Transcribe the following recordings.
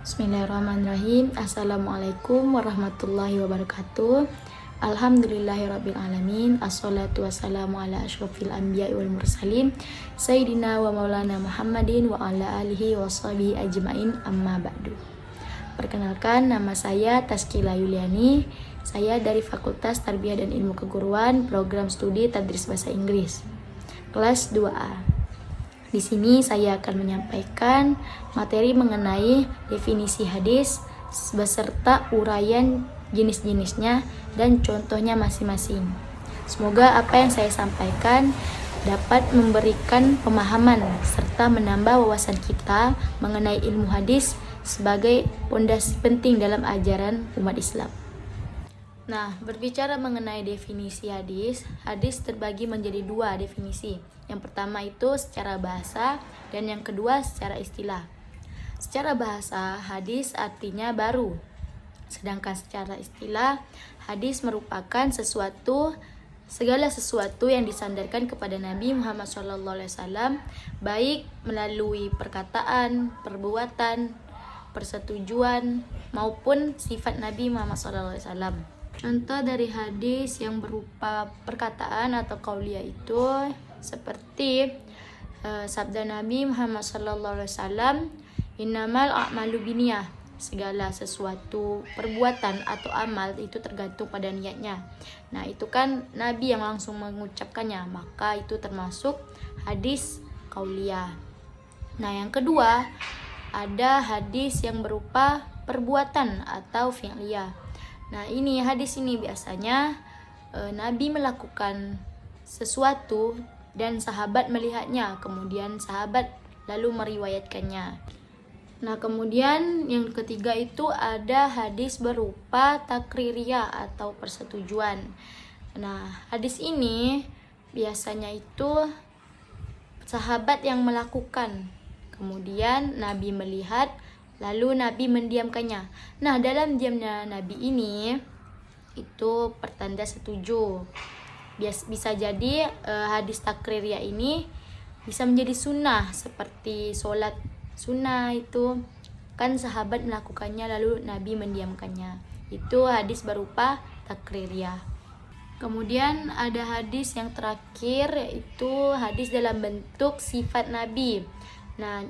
Bismillahirrahmanirrahim. Assalamualaikum warahmatullahi wabarakatuh. Alhamdulillahirabbil alamin. Assalatu wassalamu ala asyrofil anbiya'i wal mursalin Sayyidina wa maulana Muhammadin wa ala alihi wa sahbihi ajmain, amma ba'du. Perkenalkan, nama saya Taskila Yuliani. Saya dari Fakultas Tarbiyah dan Ilmu Keguruan, Program Studi Tadris Bahasa Inggris, kelas 2A. Di sini saya akan menyampaikan materi mengenai definisi hadis beserta uraian jenis-jenisnya dan contohnya masing-masing. Semoga apa yang saya sampaikan dapat memberikan pemahaman serta menambah wawasan kita mengenai ilmu hadis sebagai pondasi penting dalam ajaran umat Islam. Nah, berbicara mengenai definisi hadis terbagi menjadi dua definisi. Yang pertama itu secara bahasa dan yang kedua secara istilah. Secara bahasa, hadis artinya baru. Sedangkan secara istilah, hadis merupakan segala sesuatu yang disandarkan kepada Nabi Muhammad SAW, baik melalui perkataan, perbuatan, persetujuan maupun sifat Nabi Muhammad SAW. Contoh dari hadis yang berupa perkataan atau qauliyah itu seperti sabda Nabi Muhammad SAW, innamal a'malu binniyah, segala sesuatu perbuatan atau amal itu tergantung pada niatnya. Nah, itu kan Nabi yang langsung mengucapkannya, maka itu termasuk hadis qauliyah. Nah, yang kedua ada hadis yang berupa perbuatan atau fi'liyah. Nah, hadis ini biasanya Nabi melakukan sesuatu dan sahabat melihatnya, kemudian sahabat lalu meriwayatkannya. Nah, kemudian yang ketiga itu ada hadis berupa takririyah atau persetujuan. Nah, hadis ini biasanya itu sahabat yang melakukan, kemudian Nabi melihat, lalu Nabi mendiamkannya. Nah, dalam diamnya Nabi ini itu pertanda setuju. Bisa jadi hadis takririyah ini bisa menjadi sunnah, seperti sholat sunnah itu kan sahabat melakukannya lalu Nabi mendiamkannya. Itu hadis berupa takririyah. Kemudian ada hadis yang terakhir, yaitu hadis dalam bentuk sifat Nabi. Nah,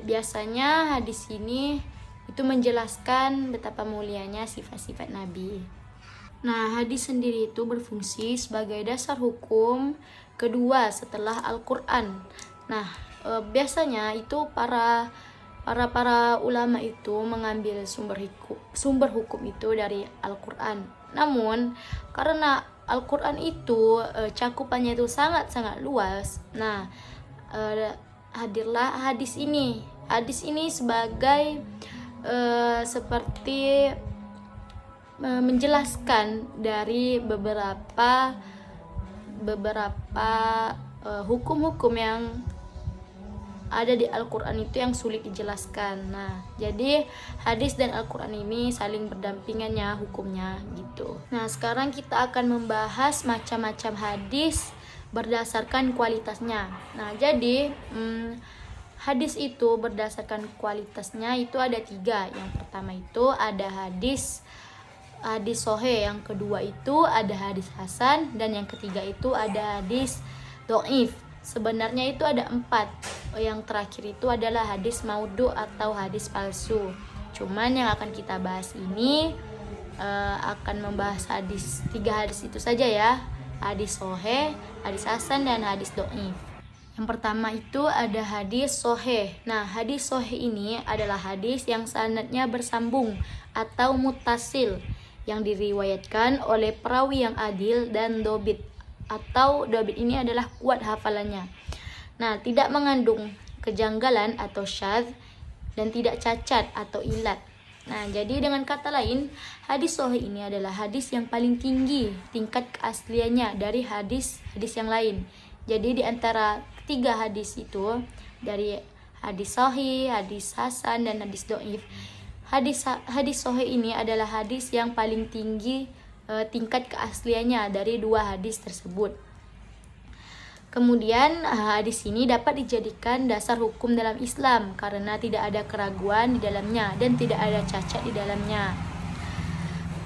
biasanya hadis ini itu menjelaskan betapa mulianya sifat-sifat Nabi. Nah, hadis sendiri itu berfungsi sebagai dasar hukum kedua setelah Al-Quran. Nah, biasanya itu para ulama itu mengambil sumber hukum itu dari Al-Quran. Namun, karena Al-Quran itu cakupannya itu sangat-sangat luas. Nah, hadirlah hadis ini. Hadis ini sebagai seperti menjelaskan dari beberapa hukum-hukum yang ada di Al-Quran itu yang sulit dijelaskan. Nah, jadi hadis dan Al-Quran ini saling berdampingannya hukumnya gitu. Nah, sekarang kita akan membahas macam-macam hadis berdasarkan kualitasnya. Nah, jadi hadis itu berdasarkan kualitasnya itu ada 3. Yang pertama itu ada hadis sahih, yang kedua itu ada hadis hasan, dan yang ketiga itu ada hadis dhaif. Sebenarnya itu ada 4. Yang terakhir itu adalah hadis maudhu atau hadis palsu. Cuman yang akan kita bahas ini akan membahas 3 hadis itu saja ya. Hadis sahih, hadis hasan, dan hadis dhaif. Yang pertama itu ada hadis sahih. Nah, hadis sahih ini adalah hadis yang sanadnya bersambung atau muttasil, yang diriwayatkan oleh perawi yang adil dan dobit, atau dobit ini adalah kuat hafalannya. Nah, tidak mengandung kejanggalan atau syadz, dan tidak cacat atau ilat. Nah, jadi dengan kata lain, hadis sahih ini adalah hadis yang paling tinggi tingkat keasliannya dari hadis-hadis yang lain. Jadi di antara 3 hadis itu, dari hadis sahih, hadis hasan, dan hadis dhaif, hadis sahih ini adalah hadis yang paling tinggi tingkat keasliannya dari 2 hadis tersebut. Kemudian hadis ini dapat dijadikan dasar hukum dalam Islam karena tidak ada keraguan di dalamnya dan tidak ada cacat di dalamnya.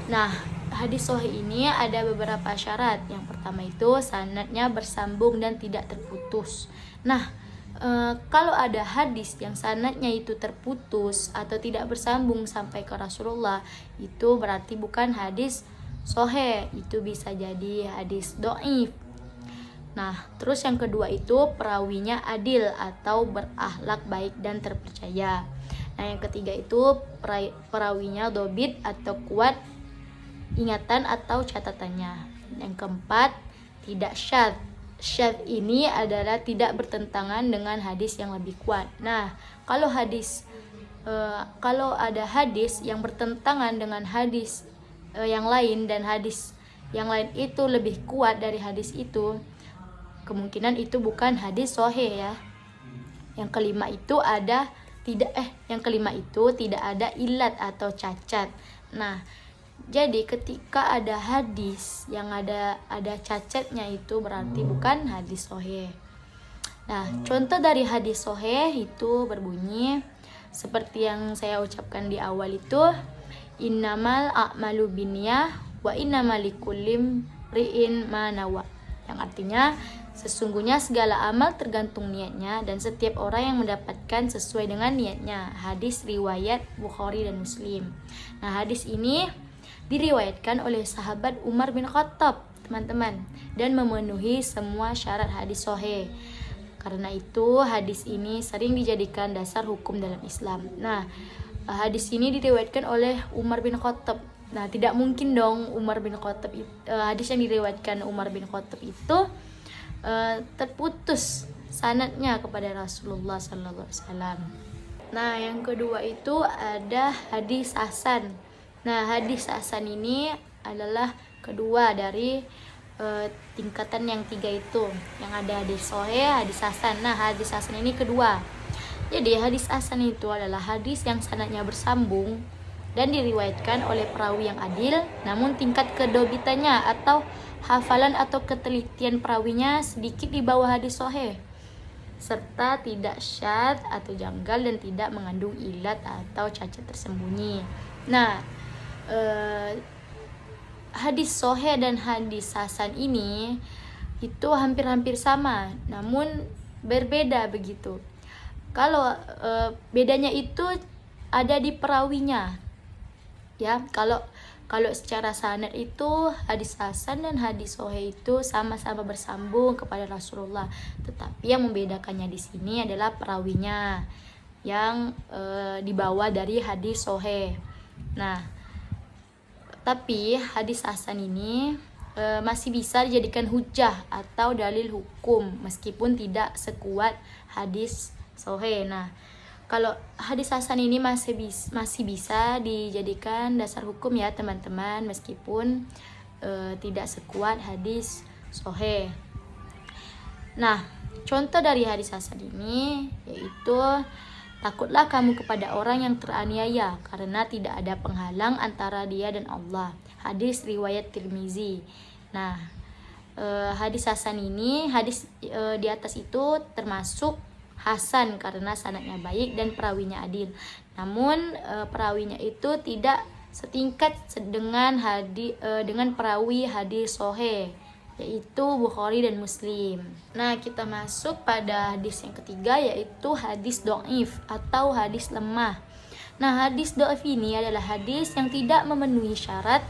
Nah, hadis sahih ini ada beberapa syarat. Yang pertama itu sanadnya bersambung dan tidak terputus. Nah, kalau ada hadis yang sanadnya itu terputus atau tidak bersambung sampai ke Rasulullah, itu berarti bukan hadis sahih, itu bisa jadi hadis dhaif. Nah, terus yang kedua itu perawinya adil atau berakhlak baik dan terpercaya. Nah, yang ketiga itu perawinya dobit atau kuat ingatan atau catatannya. Yang keempat, tidak syadz. Syadz ini adalah tidak bertentangan dengan hadis yang lebih kuat. Nah, kalau ada hadis yang bertentangan dengan hadis yang lain dan hadis yang lain itu lebih kuat dari hadis itu, kemungkinan itu bukan hadis sahih ya. Yang kelima itu tidak ada ilat atau cacat. Nah, jadi ketika ada hadis yang ada cacatnya, itu berarti bukan hadis sahih. Nah, contoh dari hadis sahih itu berbunyi seperti yang saya ucapkan di awal itu, innamal a'malu binniyah wa innamal likulli imri'in ma nawa. Yang artinya sesungguhnya segala amal tergantung niatnya dan setiap orang yang mendapatkan sesuai dengan niatnya. Hadis riwayat Bukhari dan Muslim. Nah, hadis ini diriwayatkan oleh sahabat Umar bin Khattab, teman-teman, dan memenuhi semua syarat hadis sahih. Karena itu hadis ini sering dijadikan dasar hukum dalam Islam. Nah, hadis ini diriwayatkan oleh Umar bin Khattab. Nah, tidak mungkin dong hadis yang diriwayatkan Umar bin Khattab itu terputus sanadnya kepada Rasulullah SAW. Nah, yang kedua itu ada hadis hasan. Nah, hadis hasan ini adalah kedua dari tingkatan yang tiga itu. Yang ada hadis sahih, hadis hasan. Nah, hadis hasan ini kedua. Jadi, hadis hasan itu adalah hadis yang sanadnya bersambung dan diriwayatkan oleh perawi yang adil, namun tingkat kedobitannya atau hafalan atau ketelitian perawinya sedikit di bawah hadis sahih, serta tidak syadz atau janggal dan tidak mengandung ilat atau cacat tersembunyi. Nah, hadis sahih dan hadis hasan ini itu hampir-hampir sama, namun berbeda begitu. Kalau bedanya itu ada di perawinya, ya. Kalau secara sanad itu hadis hasan dan hadis sahih itu sama-sama bersambung kepada Rasulullah, tetapi yang membedakannya di sini adalah perawinya yang dibawa dari hadis sahih. Nah, tapi hadis hasan ini masih bisa dijadikan hujah atau dalil hukum meskipun tidak sekuat hadis sahih. Nah, kalau hadis hasan ini masih bisa dijadikan dasar hukum ya teman-teman, meskipun tidak sekuat hadis sahih. Nah, contoh dari hadis hasan ini yaitu, takutlah kamu kepada orang yang teraniaya karena tidak ada penghalang antara dia dan Allah. Hadis riwayat Tirmizi. Nah, hadis hasan ini, hadis di atas itu termasuk hasan karena sanadnya baik dan perawinya adil. Namun perawinya itu tidak setingkat dengan perawi hadis sahih, yaitu Bukhari dan Muslim. Nah, kita masuk pada hadis yang ketiga, yaitu hadis dhaif atau hadis lemah. Nah, hadis dhaif ini adalah hadis yang tidak memenuhi syarat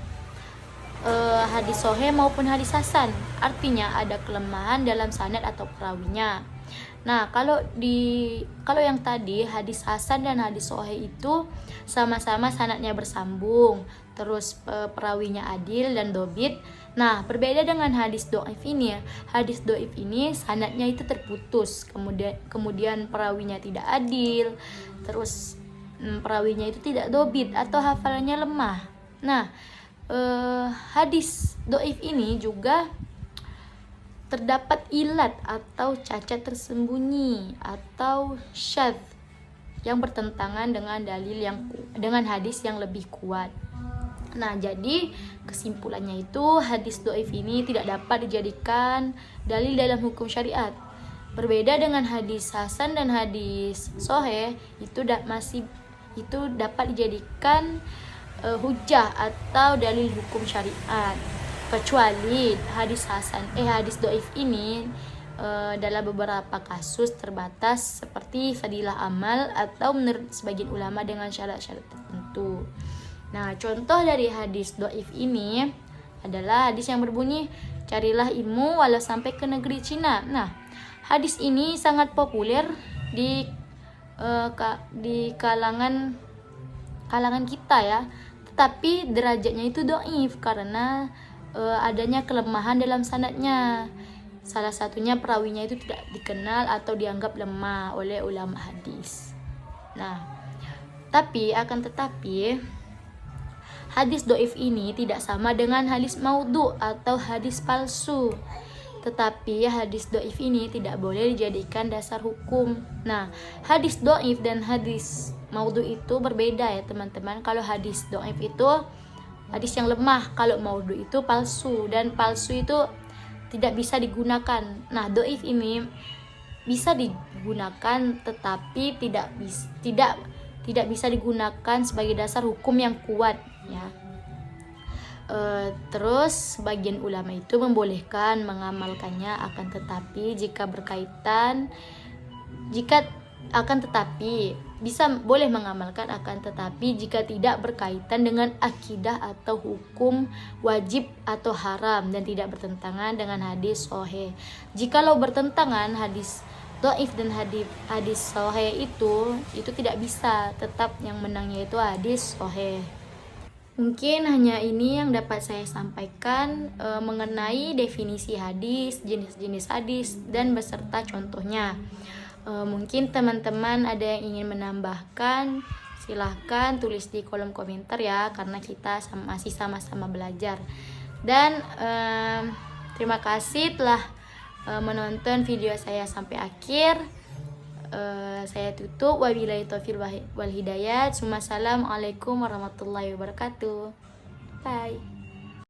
hadis sahih maupun hadis hasan. Artinya ada kelemahan dalam sanad atau perawinya. Nah, kalau yang tadi hadis hasan dan hadis sahih itu sama-sama sanadnya bersambung, terus perawinya adil dan dobit. Nah, berbeda dengan hadis dhaif ini. Hadis dhaif ini sanadnya itu terputus, kemudian perawinya tidak adil, terus perawinya itu tidak dobit atau hafalannya lemah. Nah, hadis dhaif ini juga terdapat ilat atau cacat tersembunyi atau syadz yang bertentangan dengan hadis yang lebih kuat. Nah, jadi kesimpulannya itu hadis dhaif ini tidak dapat dijadikan dalil dalam hukum syariat. Berbeda dengan hadis hasan dan hadis sahih, itu dapat dijadikan hujah atau dalil hukum syariat. Kecuali hadis dhaif ini dalam beberapa kasus terbatas seperti fadilah amal atau menurut sebagian ulama dengan syarat-syarat tertentu. Nah, contoh dari hadis dhaif ini adalah hadis yang berbunyi, carilah ilmu walau sampai ke negeri Cina. Nah, hadis ini sangat populer di kalangan kita ya. Tetapi derajatnya itu dhaif karena adanya kelemahan dalam sanadnya. Salah satunya perawinya itu tidak dikenal atau dianggap lemah oleh ulama hadis. Nah, akan tetapi hadis dhaif ini tidak sama dengan hadis maudhu atau hadis palsu. Tetapi hadis dhaif ini tidak boleh dijadikan dasar hukum. Nah, hadis dhaif dan hadis maudhu itu berbeda ya teman-teman. Kalau hadis dhaif itu hadis yang lemah, kalau maudhu itu palsu, dan palsu itu tidak bisa digunakan. Nah, dhaif ini bisa digunakan tetapi tidak bisa digunakan sebagai dasar hukum yang kuat ya. Terus sebagian ulama itu membolehkan mengamalkannya, boleh mengamalkan, akan tetapi jika tidak berkaitan dengan akidah atau hukum wajib atau haram dan tidak bertentangan dengan hadis sahih. Jikalau bertentangan hadis dhaif dan hadis sahih itu tidak bisa, tetap yang menangnya itu hadis sahih. Mungkin hanya ini yang dapat saya sampaikan mengenai definisi hadis, jenis-jenis hadis, dan beserta contohnya. Mungkin teman-teman ada yang ingin menambahkan, silahkan tulis di kolom komentar ya, karena kita masih sama-sama belajar. Dan terima kasih telah menonton video saya sampai akhir. Saya tutup, wabillahi taufiq wal hidayah. Assalamualaikum warahmatullahi wabarakatuh. Bye.